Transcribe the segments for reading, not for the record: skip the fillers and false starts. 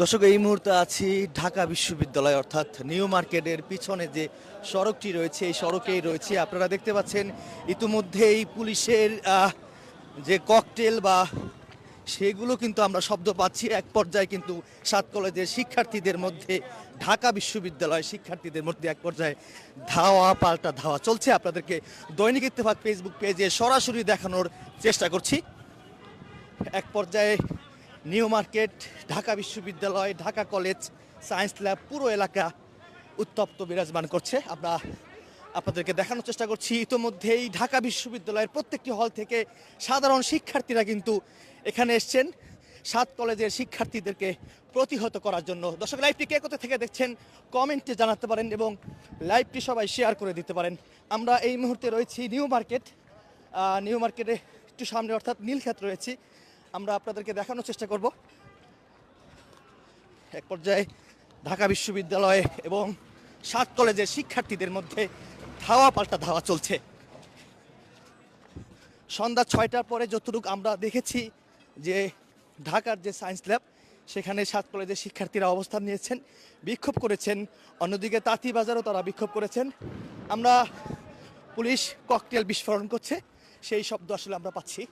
দর্শক, এই মুহূর্তে আছি ঢাকা বিশ্ববিদ্যালয় অর্থাৎ নিউ মার্কেটের পিছনে যে সড়কটি রয়েছে এই সড়কেই রয়েছে। আপনারা দেখতে পাচ্ছেন ইতিমধ্যেই পুলিশের যে ককটেল বা সেগুলো কিন্তু আমরা শব্দ পাচ্ছি। এক পর্যায়ে কিন্তু 7 কলেজের শিক্ষার্থীদের মধ্যে ঢাকা বিশ্ববিদ্যালয় শিক্ষার্থীদের মধ্যে এক পর্যায়ে ধাওয়া পাল্টা ধাওয়া চলছে। আপনাদেরকে দৈনিক ইত্তেফাক ফেসবুক পেজে সরাসরি দেখানোর চেষ্টা করছি। এক পর্যায়ে নিউ মার্কেট, ঢাকা বিশ্ববিদ্যালয়, ঢাকা কলেজ, সায়েন্স ল্যাব পুরো এলাকা উত্তপ্ত বিরাজমান করছে। আমরা আপনাদেরকে দেখানোর চেষ্টা করছি ইতোমধ্যেই ঢাকা বিশ্ববিদ্যালয়ের প্রত্যেকটি হল থেকে সাধারণ শিক্ষার্থীরা কিন্তু এখানে এসছেন 7 কলেজের শিক্ষার্থীদেরকে প্রতিহত করার জন্য। দর্শক, লাইভটি কে কোথা থেকে দেখছেন কমেন্টে জানাতে পারেন এবং লাইভটি সবাই শেয়ার করে দিতে পারেন। আমরা এই মুহূর্তে রয়েছি নিউ মার্কেটে একটু সামনে অর্থাৎ নীলক্ষেত রয়েছি। আমরা আপনাদেরকে দেখানোর চেষ্টা করব। এক পর্যায়ে ঢাকা বিশ্ববিদ্যালয় এবং 7 কলেজের শিক্ষার্থীদের মধ্যে ধাওয়া পাল্টা ধাওয়া চলছে। সন্ধ্যা 6টার পরে যতটুকু আমরা দেখেছি যে ঢাকার যে সায়েন্স ল্যাব সেখানে 7 কলেজের শিক্ষার্থীরা অবস্থান নিয়েছেন, বিক্ষোভ করেছেন। অন্যদিকে তাঁতিবাজারও তারা বিক্ষোভ করেছেন। আমরা পুলিশ ককটেল বিস্ফোরণ করছে সেই শব্দ আসলে আমরা পাচ্ছি।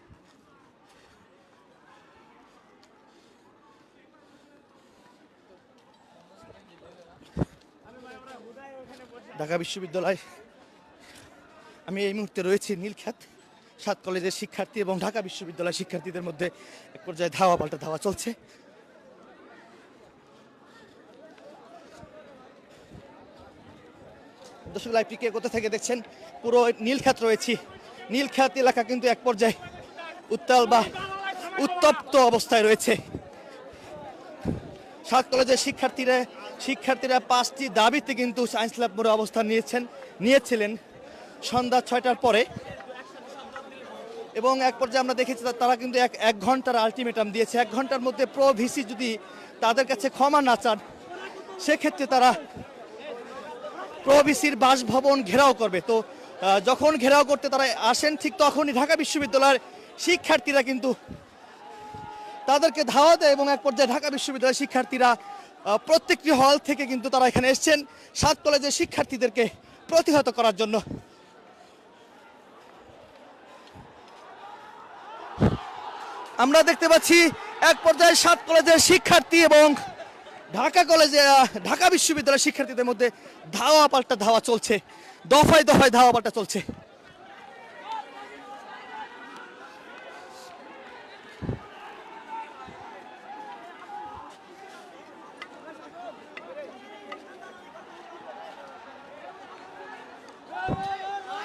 ঢাকা বিশ্ববিদ্যালয়, আমি এই মুহূর্তে রয়েছি নীলক্ষেত। 7 কলেজের শিক্ষার্থী এবং ঢাকা বিশ্ববিদ্যালয়ের শিক্ষার্থীদের মধ্যে এক পর্যায়ে ধাওয়া পাল্টা ধাওয়া চলছে। দর্শক, লাইভটি কে কোথা থেকে দেখছেন? পুরো নীলক্ষেত রয়েছি। নীলক্ষেত এলাকা কিন্তু এক পর্যায়ে উত্তাল বা উত্তপ্ত অবস্থায় রয়েছে। 7 কলেজের শিক্ষার্থীরা 5টি দাবিতে কিন্তু সায়েন্স ল্যাব মোড়ে অবস্থান নিয়েছিলেন সন্ধ্যা 6টার পরে এবং এক পর্যায়ে আমরা দেখেছি তারা কিন্তু এক ঘন্টার আলটিমেটাম দিয়েছে। 1 ঘন্টার মধ্যে প্রো ভিসি যদি তাদের কাছে ক্ষমা না চান সেক্ষেত্রে তারা প্রো ভিসির বাসভবন ঘেরাও করবে। তো যখন ঘেরাও করতে তারা আসেন ঠিক তখনই ঢাকা বিশ্ববিদ্যালয়ের শিক্ষার্থীরা কিন্তু তাদেরকে ধাওয়া দেয় এবং এক পর্যায়ে ঢাকা বিশ্ববিদ্যালয়ের শিক্ষার্থীরা প্রত্যেকটি হল থেকে কিন্তু তারা এখানে এসছেন 7 কলেজের শিক্ষার্থীদেরকে প্রতিহত করার জন্য। আমরা দেখতে পাচ্ছি এক পর্যায়ে 7 কলেজের শিক্ষার্থী এবং ঢাকা বিশ্ববিদ্যালয়ের শিক্ষার্থীদের মধ্যে ধাওয়া পাল্টা ধাওয়া চলছে। দফায় দফায় ধাওয়া পাল্টা চলছে।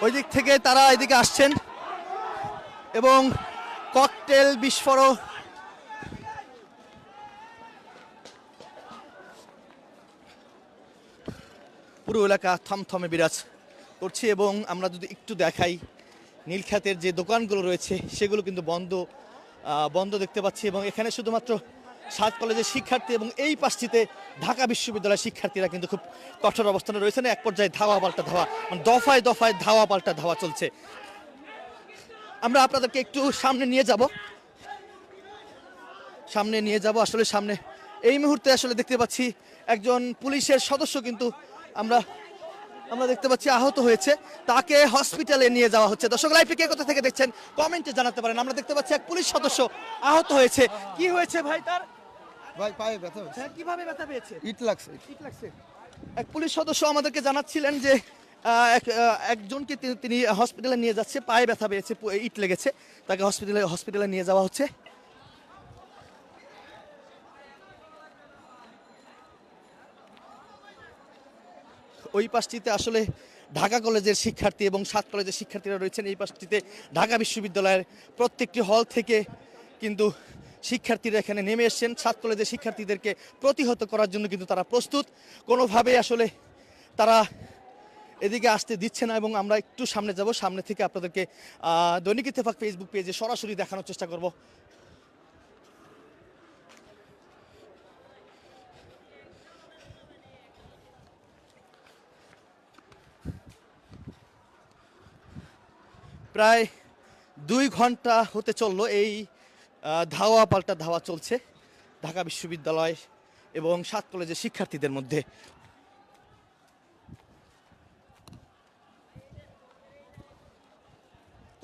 ওই দিক থেকে তারা এদিকে আসছেন এবং ককটেল বিস্ফোরণ পুরো এলাকা থমথমে বিরাজ করছে। এবং আমরা যদি একটু দেখাই নীলক্ষেতের যে দোকানগুলো রয়েছে সেগুলো কিন্তু বন্ধ দেখতে পাচ্ছি এবং এখানে শুধুমাত্র 7 কলেজের শিক্ষার্থী এবং এই পাশটিতে ঢাকা বিশ্ববিদ্যালয়ের শিক্ষার্থীরা কিন্তু খুব কঠোর অবস্থানে রয়েছেন। এক পর্যায়ে ধাওয়া পাল্টা ধাওয়া, মানে দফায় দফায় ধাওয়া পাল্টা ধাওয়া চলছে। আমরা আপনাদেরকে একটু সামনে নিয়ে যাব আসলে সামনে এই মুহূর্তে আসলে দেখতে পাচ্ছি একজন পুলিশের সদস্য কিন্তু আমরা দেখতে পাচ্ছি আহত হয়েছে, তাকে হসপিটালে নিয়ে যাওয়া হচ্ছে। দর্শক, লাইভটি কে কোথা থেকে দেখছেন কমেন্টে জানাতে পারেন। আমরা দেখতে পাচ্ছি এক পুলিশ সদস্য আহত হয়েছে। কি হয়েছে ভাই? তার ভাই পায়ে ব্যথা হয়েছে। হ্যাঁ, কিভাবে ব্যথা পেয়েছে? ইট লাগছে। এক পুলিশ সদস্য আমাদেরকে জানাচ্ছিলেন যে একজনকে তিনি হসপিটালে নিয়ে যাচ্ছে, পায়ে ব্যথা পেয়েছে, ইট লেগেছে, তাকে হসপিটালে নিয়ে যাওয়া হচ্ছে। ওই পাশটিতে আসলে ঢাকা কলেজের শিক্ষার্থী এবং 7 কলেজের শিক্ষার্থীরা রয়েছেন। এই পাশটিতে ঢাকা বিশ্ববিদ্যালয়ের প্রত্যেকটি হল থেকে কিন্তু শিক্ষার্থীরা এখানে নেমে এসছেন। 7 কলেজের শিক্ষার্থীদেরকে প্রতিহত করার জন্য কিন্তু তারা প্রস্তুত, কোনোভাবেই আসলে তারা এদিকে আসতে দিচ্ছে না। এবং আমরা একটু সামনে যাব, সামনে থেকে আপনাদেরকে দৈনিক ইত্তেফাক ফেসবুক পেজে সরাসরি দেখানোর চেষ্টা করব। প্রায় 2 ঘন্টা হতে চললো এই ধাওয়া পাল্টা ধাওয়া চলছে ঢাকা বিশ্ববিদ্যালয় এবং 7 কলেজের শিক্ষার্থীদের মধ্যে।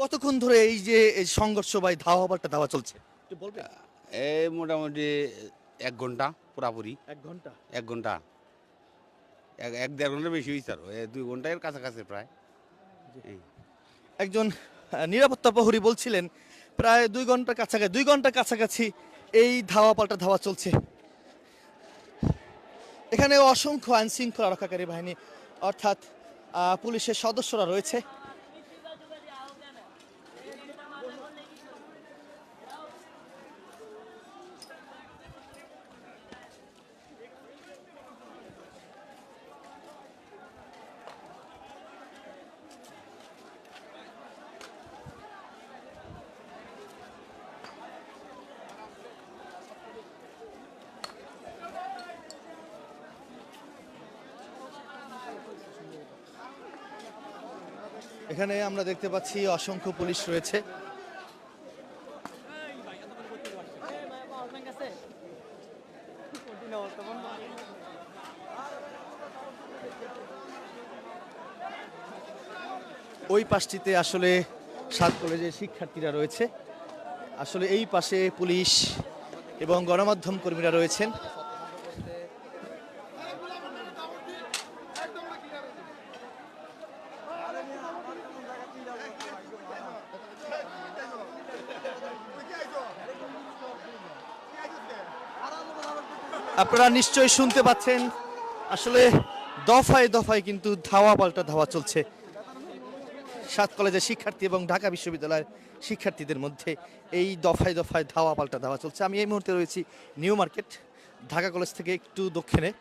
কতক্ষণ ধরে এই যে এই সংঘর্ষ বা এই ধাওয়া পাল্টা ধাওয়া চলছে একটু বলবেন? এই মোটামুটি 1 ঘন্টা পুরাপুরি। 1 ঘন্টা। 1 ঘন্টা, এক দেড় ঘন্টা বেশি হয়েছে, আর 2 ঘন্টার কাছাকাছি প্রায়। এই। একজন নিরাপত্তা প্রহরী বলছিলেন প্রায় 2 ঘন্টার কাছাকাছি এই ধাওয়া পাল্টা ধাওয়া চলছে। এখানে অসংখ্য আইন শৃঙ্খলা রক্ষাকারী বাহিনী অর্থাৎ পুলিশের সদস্যরা রয়েছে। এখানে আমরা দেখতে পাচ্ছি অসংখ্য পুলিশ রয়েছে। ওই পাশটিতে আসলে 7 কলেজের শিক্ষার্থীরা রয়েছে, আসলে এই পাশে পুলিশ এবং গণমাধ্যম কর্মীরা রয়েছেন। আপনারা নিশ্চয়ই শুনতে পাচ্ছেন আসলে দফায় দফায় কিন্তু ধাওয়া পাল্টা ধাওয়া চলছে 7 কলেজের শিক্ষার্থী এবং ঢাকা বিশ্ববিদ্যালয়ের শিক্ষার্থীদের মধ্যে। এই দফায় দফায় ধাওয়া পাল্টা ধাওয়া চলছে। আমি এই মুহূর্তে রয়েছি নিউ মার্কেট, ঢাকা কলেজ থেকে একটু দক্ষিণে।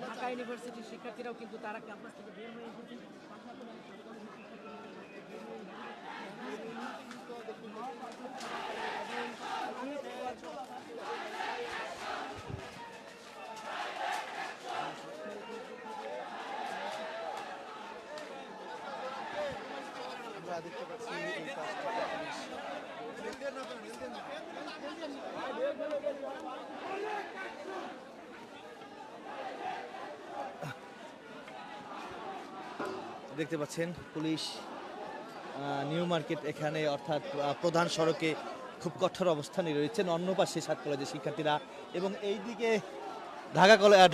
ঢাকা ইউনিভার্সিটির শিক্ষার্থীরাও কিন্তু তারা ক্যাম্পাস থেকে বের হয়ে এসেছে। আমরা দেখতে পাচ্ছি এই পাশটাতে পুলিশ। দেখতে পাচ্ছেন পুলিশ নিউ মার্কেট এখানে অর্থাৎ প্রধান সড়কে খুব কঠোর অবস্থানে রয়েছেন। অন্য পাশে 7 কলেজের শিক্ষার্থীরা এবং এইদিকে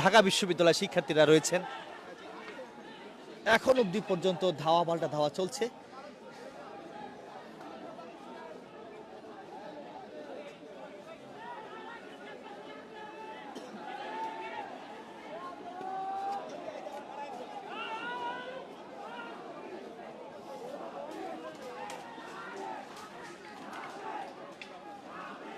ঢাকা বিশ্ববিদ্যালয়ের শিক্ষার্থীরা রয়েছেন। এখন অবধি পর্যন্ত ধাওয়া পাল্টা ধাওয়া চলছে।